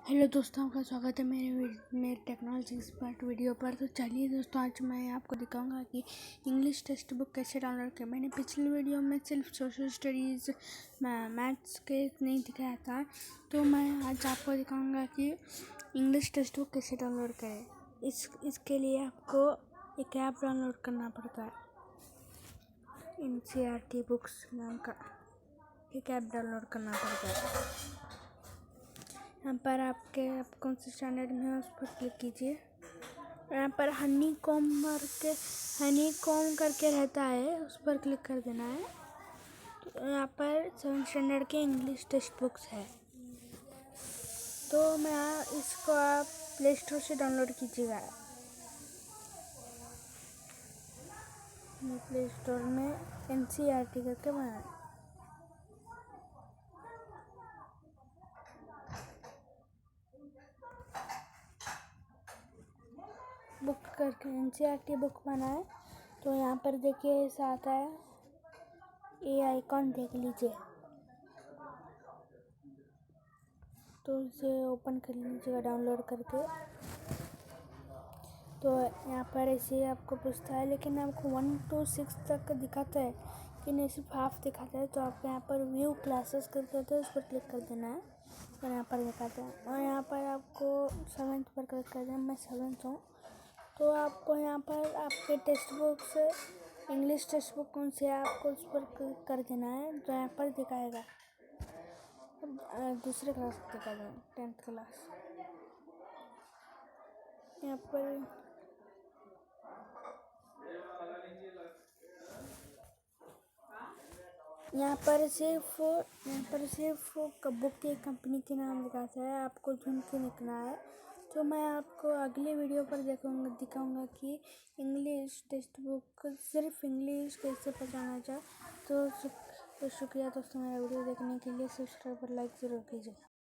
Hello दोस्तों, आपका स्वागत है मेरे टेक्नोलॉजी एक्सपर्ट वीडियो पर। तो चलिए दोस्तों, आज मैं आपको दिखाऊंगा कि इंग्लिश टेक्स्ट बुक कैसे डाउनलोड करें। मैंने पिछले वीडियो में सिर्फ सोशल स्टडीज़ मैथ्स के नहीं दिखाया था, तो मैं आज आपको दिखाऊंगा कि इंग्लिश टेक्स्ट बुक कैसे डाउनलोड करें। इसके लिए आपको एक ऐप डाउनलोड करना पड़ता है। NCERT बुक्स नाम का एक ऐप डाउनलोड करना पड़ता है। यहाँ पर आप कौन से स्टैंडर्ड में है उस पर क्लिक कीजिए। यहाँ पर हनी कॉम करके रहता है, उस पर क्लिक कर देना है। तो यहाँ पर 7th स्टैंडर्ड के इंग्लिश टेक्स्ट बुक्स है। तो इसको आप प्ले स्टोर से डाउनलोड कीजिएगा। प्ले स्टोर में NCERT करके बनाए। बुक करके NCERT बुक बनाए तो यहाँ पर देखिए ऐसा आता है, ये आइकॉन देख लीजिए। तो इसे ओपन कर लीजिएगा डाउनलोड करके। तो यहाँ पर ऐसे आपको पूछता है, लेकिन आपको 1 to 6 तक दिखाता है कि नहीं, सिर्फ हाफ दिखाता है। तो आप यहाँ पर व्यू क्लासेस करके होते हैं, उस पर क्लिक कर देना है और यहाँ पर दिखाता है। और यहाँ पर आपको 7th पर क्लिक कर देना। मैं 7th हूँ, तो आपको यहाँ पर आपके टेक्स्ट बुक से इंग्लिश टेक्स्ट बुक कौन से है आपको उस पर क्लिक कर देना है। तो यहाँ पर दिखाएगा दूसरे क्लास दिखाएगा, 10th क्लास। यहाँ पर सिर्फ बुक के कंपनी के नाम दिखाता है, आपको ढूंढ के निकलना है। तो मैं आपको अगले वीडियो पर दिखाऊंगा कि इंग्लिश टेक्स्ट बुक सिर्फ इंग्लिश कैसे पढ़ाना चाहिए। तो शुक्रिया दोस्तों, मेरा वीडियो देखने के लिए। सब्सक्राइब और लाइक ज़रूर कीजिए।